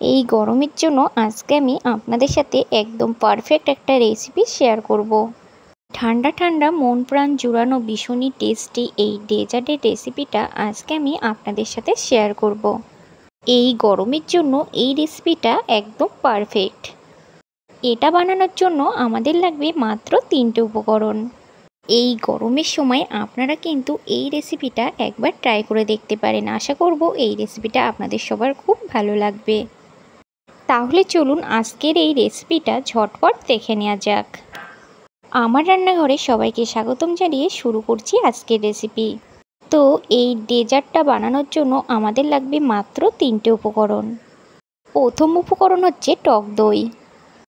এই গরমের জন্য আজকে আমি আপনাদের সাথে একদম পারফেক্ট একটা রেসিপি শেয়ার করব। ঠান্ডা ঠান্ডা মন প্রাণ জুড়ানো ভীষণই টেস্টি এই ডেজার্টের রেসিপিটা আজকে আমি আপনাদের সাথে শেয়ার করব। এই গরমের জন্য এই রেসিপিটা একদম পারফেক্ট। এটা বানানোর জন্য আমাদের লাগবে মাত্র 3টে উপকরণ। এই গরমের সময় আপনারা কিন্তু এই রেসিপিটা একবার ট্রাই করে দেখতে পারেন। আশা করব এই রেসিপিটা আপনাদের সবার খুব ভালো লাগবে। তাহলে চলুন আজকের এই রেসিপিটা ঝটপট দেখে নেওয়া যাক। আমার রান্নাঘরে সবাইকে স্বাগতম জানিয়ে শুরু করছি আজকের রেসিপি। তো এই ডেজার্টটা বানানোর জন্য আমাদের লাগবে মাত্র 3টে উপকরণ। প্রথম উপকরণ হচ্ছে টক দই।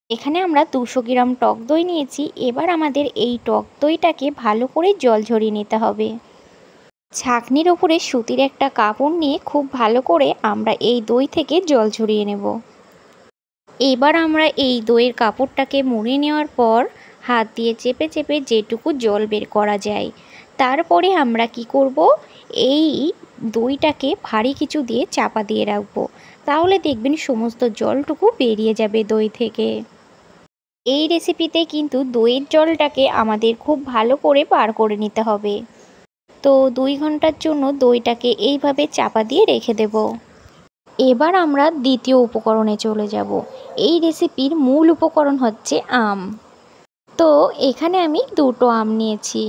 এখানে আমরা 200 গ্রাম টক দই নিয়েছি। এবার আমাদের এই টক দইটাকে ভালো করে জল ঝরিয়ে নিতে হবে। ছাঁকনির ওপরে সুতির একটা কাপড় নিয়ে খুব ভালো করে আমরা এই দই থেকে জল ঝরিয়ে নেব। এবার আমরা এই দইয়ের কাপড়টাকে মুড়ে নেওয়ার পর হাত দিয়ে চেপে চেপে যেটুকু জল বের করা যায়, তারপরে আমরা কি করব, এই দইটাকে ভারী কিছু দিয়ে চাপা দিয়ে রাখবো। তাহলে দেখবেন সমস্ত জলটুকু বেরিয়ে যাবে দই থেকে। এই রেসিপিতে কিন্তু দইয়ের জলটাকে আমাদের খুব ভালো করে বার করে নিতে হবে। তো 2 ঘন্টার জন্য দইটাকে এইভাবে চাপা দিয়ে রেখে দেব। এবার আমরা দ্বিতীয় উপকরণে চলে যাব। এই রেসিপির মূল উপকরণ হচ্ছে আম। তো এখানে আমি 2টো আম নিয়েছি।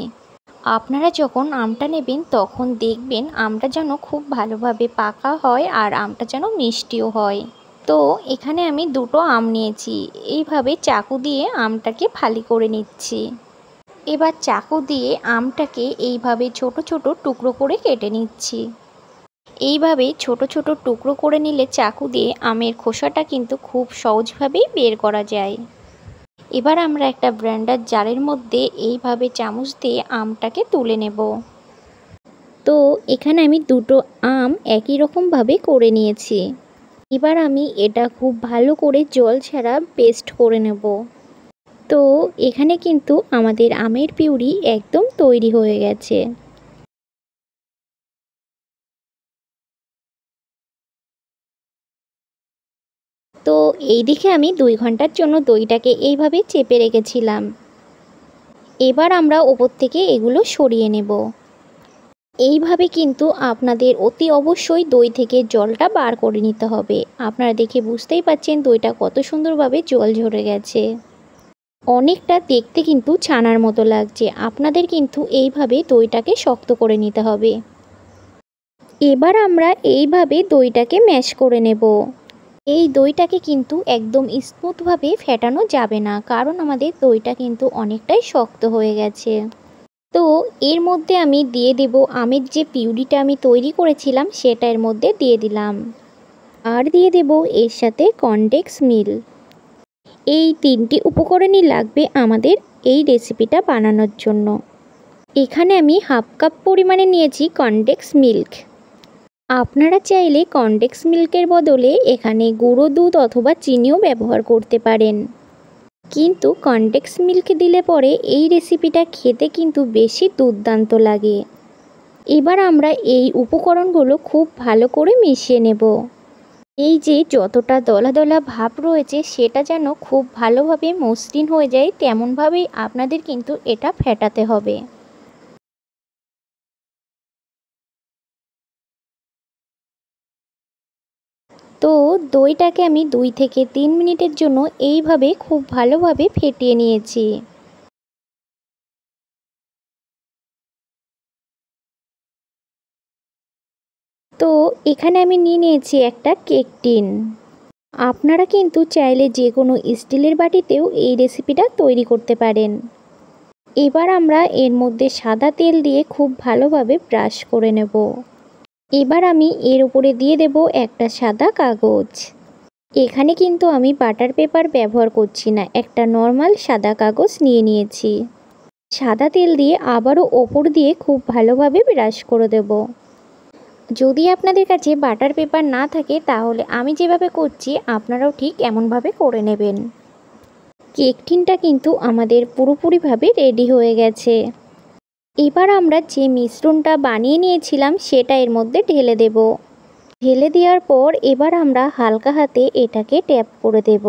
আপনারা যখন আমটা নেবেন তখন দেখবেন আমটা যেন খুব ভালোভাবে পাকা হয় আর আমটা যেন মিষ্টিও হয়। তো এখানে আমি 2টো আম নিয়েছি। এইভাবে চাকু দিয়ে আমটাকে ফালি করে নিচ্ছি। এবার চাকু দিয়ে আমটাকে এইভাবে ছোট ছোট টুকরো করে কেটে নিচ্ছি। এইভাবে ছোট ছোট টুকরো করে নিলে চাকু দিয়ে আমের খোসাটা কিন্তু খুব সহজভাবেই বের করা যায়। এবার আমরা একটা ব্লেন্ডার জারের মধ্যে এইভাবে চামচ দিয়ে আমটাকে তুলে নেব। তো এখানে আমি 2টো আম একই রকমভাবে করে নিয়েছি। এবার আমি এটা খুব ভালো করে জল ছাড়া পেস্ট করে নেব। তো এখানে কিন্তু আমাদের আমের পিউরি একদম তৈরি হয়ে গেছে। তো এই দিকে আমি 2 ঘন্টার জন্য দইটাকে এইভাবে চেপে রেখেছিলাম। এবার আমরা ওপর থেকে এগুলো সরিয়ে নেব। এইভাবে কিন্তু আপনাদের অতি অবশ্যই দই থেকে জলটা বার করে নিতে হবে। আপনারা দেখে বুঝতেই পাচ্ছেন দইটা কত সুন্দরভাবে জল ঝরে গেছে। অনেকটা দেখতে কিন্তু ছানার মতো লাগছে। আপনাদের কিন্তু এইভাবে দইটাকে শক্ত করে নিতে হবে। এবার আমরা এইভাবে দইটাকে ম্যাশ করে নেব। এই দইটাকে কিন্তু একদম স্মুথভাবে ফেটানো যাবে না, কারণ আমাদের দইটা কিন্তু অনেকটাই শক্ত হয়ে গেছে। তো এর মধ্যে আমি দিয়ে দেব আমের যে পিউরিটা আমি তৈরি করেছিলাম সেটা এর মধ্যে দিয়ে দিলাম। আর দিয়ে দেব এর সাথে কনডেন্স মিল্ক। এই 3টি উপকরণই লাগবে আমাদের এই রেসিপিটা বানানোর জন্য। এখানে আমি হাফ কাপ পরিমাণে নিয়েছি কনডেন্স মিল্ক। আপনারা চাইলে কনডেন্স মিল্কের বদলে এখানে গুঁড়ো দুধ অথবা চিনিও ব্যবহার করতে পারেন, কিন্তু কনডেন্স মিল্ক দিলে পরে এই রেসিপিটা খেতে কিন্তু বেশি দুর্দান্ত লাগে। এবার আমরা এই উপকরণগুলো খুব ভালো করে মিশিয়ে নেব। এই যে যতটা দলা দলা ভাব রয়েছে সেটা যেন খুব ভালোভাবে মসৃণ হয়ে যায়, তেমনভাবেই আপনাদের কিন্তু এটা ফেটাতে হবে। তো দইটাকে আমি 2 থেকে 3 মিনিটের জন্য এইভাবে খুব ভালোভাবে ফেটিয়ে নিয়েছি। তো এখানে আমি নিয়ে নিয়েছি একটা কেক টিন। আপনারা কিন্তু চাইলে যে কোনো স্টিলের বাটিতেও এই রেসিপিটা তৈরি করতে পারেন। এবার আমরা এর মধ্যে সাদা তেল দিয়ে খুব ভালোভাবে ব্রাশ করে নেব। এবার আমি এর উপরে দিয়ে দেব একটা সাদা কাগজ। এখানে কিন্তু আমি বাটার পেপার ব্যবহার করছি না, একটা নর্মাল সাদা কাগজ নিয়ে নিয়েছি। সাদা তেল দিয়ে আবারও ওপর দিয়ে খুব ভালোভাবে ব্রাশ করে দেব। যদি আপনাদের কাছে বাটার পেপার না থাকে তাহলে আমি যেভাবে করছি আপনারাও ঠিক এমনভাবে করে নেবেন। কেক টিনটা কিন্তু আমাদের পুরোপুরিভাবে রেডি হয়ে গেছে। এবার আমরা যে মিশ্রণটা বানিয়ে নিয়েছিলাম সেটা এর মধ্যে ঢেলে দেব। ঢেলে দেওয়ার পর এবার আমরা হালকা হাতে এটাকে ট্যাপ করে দেব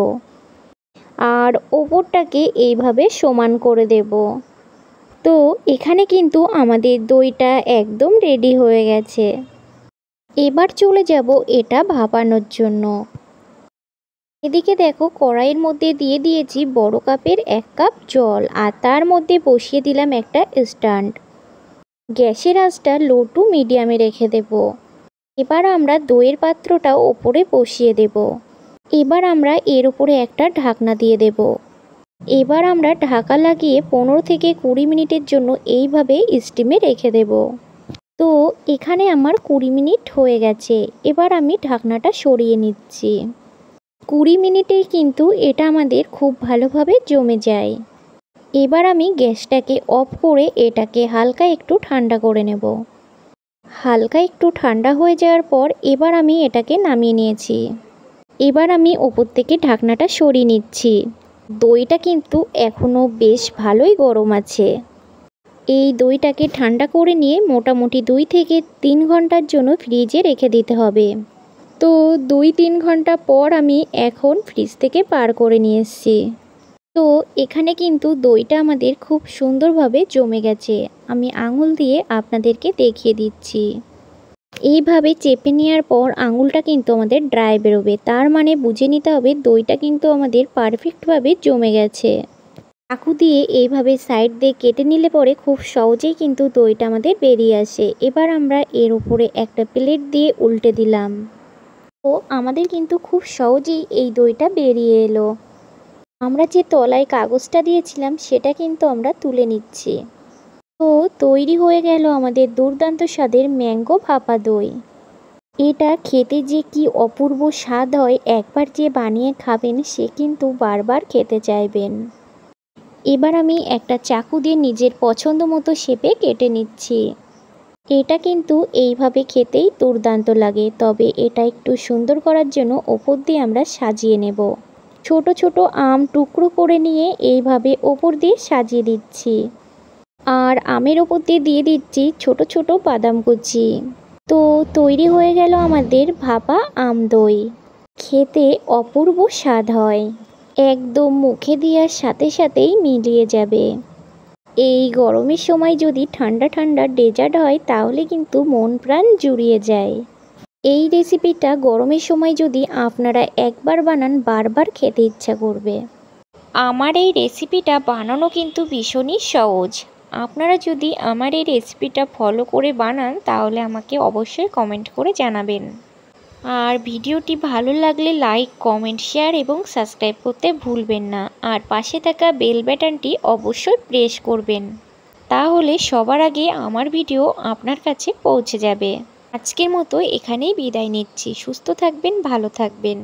আর ওপরটাকে এইভাবে সমান করে দেব। তো এখানে কিন্তু আমাদের দইটা একদম রেডি হয়ে গেছে। এবার চলে যাব এটা ভাপানোর জন্য। এদিকে দেখো কড়াইয়ের মধ্যে দিয়ে দিয়েছি বড় কাপের 1 কাপ জল আর তার মধ্যে বসিয়ে দিলাম একটা স্ট্যান্ড। গ্যাসের আঁচটা লো টু মিডিয়ামে রেখে দেব। এবার আমরা দইয়ের পাত্রটা ওপরে বসিয়ে দেব। এবার আমরা এর উপরে একটা ঢাকনা দিয়ে দেব। এবার আমরা ঢাকা লাগিয়ে 15 থেকে 20 মিনিটের জন্য এইভাবে স্টিমে রেখে দেব। তো এখানে আমার 20 মিনিট হয়ে গেছে। এবার আমি ঢাকনাটা সরিয়ে নিচ্ছি। 20 মিনিটেই কিন্তু এটা আমাদের খুব ভালোভাবে জমে যায়। এবার আমি গ্যাসটাকে অফ করে এটাকে হালকা একটু ঠান্ডা করে নেব। হালকা একটু ঠান্ডা হয়ে যাওয়ার পর এবার আমি এটাকে নামিয়ে নিয়েছি। এবার আমি ওপর থেকে ঢাকনাটা সরিয়ে নিচ্ছি। দইটা কিন্তু এখনও বেশ ভালোই গরম আছে। এই দইটাকে ঠান্ডা করে নিয়ে মোটামুটি 2 থেকে 3 ঘন্টার জন্য ফ্রিজে রেখে দিতে হবে। তো 2-3 ঘন্টা পর আমি এখন ফ্রিজ থেকে বার করে নিয়ে এসেছি। তো এখানে কিন্তু দইটা আমাদের খুব সুন্দরভাবে জমে গেছে। আমি আঙুল দিয়ে আপনাদেরকে দেখিয়ে দিচ্ছি। এইভাবে চেপে নেওয়ার পর আঙুলটা কিন্তু আমাদের ড্রাই বেরোবে, তার মানে বুঝে নিতে হবে দইটা কিন্তু আমাদের পারফেক্টভাবে জমে গেছে। চাকু দিয়ে এইভাবে সাইড দিয়ে কেটে নিলে পরে খুব সহজেই কিন্তু দইটা আমাদের বেরিয়ে আসে। এবার আমরা এর উপরে একটা প্লেট দিয়ে উল্টে দিলাম। তো আমাদের কিন্তু খুব সহজেই এই দইটা বেরিয়ে এলো। আমরা যে তলায় কাগজটা দিয়েছিলাম সেটা কিন্তু আমরা তুলে নিচ্ছি। তো তৈরি হয়ে গেল আমাদের দুর্দান্ত স্বাদের ম্যাঙ্গো ভাপা দই। এটা খেতে যে কি অপূর্ব স্বাদ হয়, একবার যে বানিয়ে খাবেন সে কিন্তু বারবার খেতে চাইবেন। এবার আমি একটা চাকু দিয়ে নিজের পছন্দ মতো শেপে কেটে নিচ্ছি। এটা কিন্তু এইভাবে খেতেই দুর্দান্ত লাগে, তবে এটা একটু সুন্দর করার জন্য ওপর দিয়ে আমরা সাজিয়ে নেব। ছোট ছোট আম টুকরো করে নিয়ে এইভাবে ওপর দিয়ে সাজিয়ে দিচ্ছি। আর আমের ওপর দিয়ে দিয়ে দিচ্ছি ছোট ছোট বাদাম কুচি। তো তৈরি হয়ে গেল আমাদের ভাপা আম দই। খেতে অপূর্ব স্বাদ হয়, একদম মুখে দেওয়ার সাথে সাথেই মিলিয়ে যাবে। এই গরমের সময় যদি ঠান্ডা ঠান্ডা ডেজার্ট হয় তাহলে কিন্তু মন প্রাণ জুড়িয়ে যায়। এই রেসিপিটা গরমের সময় যদি আপনারা একবার বানান বারবার খেতে ইচ্ছা করবে। আমার এই রেসিপিটা বানানো কিন্তু ভীষণই সহজ। আপনারা যদি আমার এই রেসিপিটা ফলো করে বানান তাহলে আমাকে অবশ্যই কমেন্ট করে জানাবেন। আর ভিডিওটি ভালো লাগলে লাইক, কমেন্ট, শেয়ার এবং সাবস্ক্রাইব করতে ভুলবেন না। আর পাশে থাকা বেল বাটনটি অবশ্যই প্রেস করবেন, তাহলে সবার আগে আমার ভিডিও আপনার কাছে পৌঁছে যাবে। আজকের মতো এখানেই বিদায় নিচ্ছি। সুস্থ থাকবেন, ভালো থাকবেন।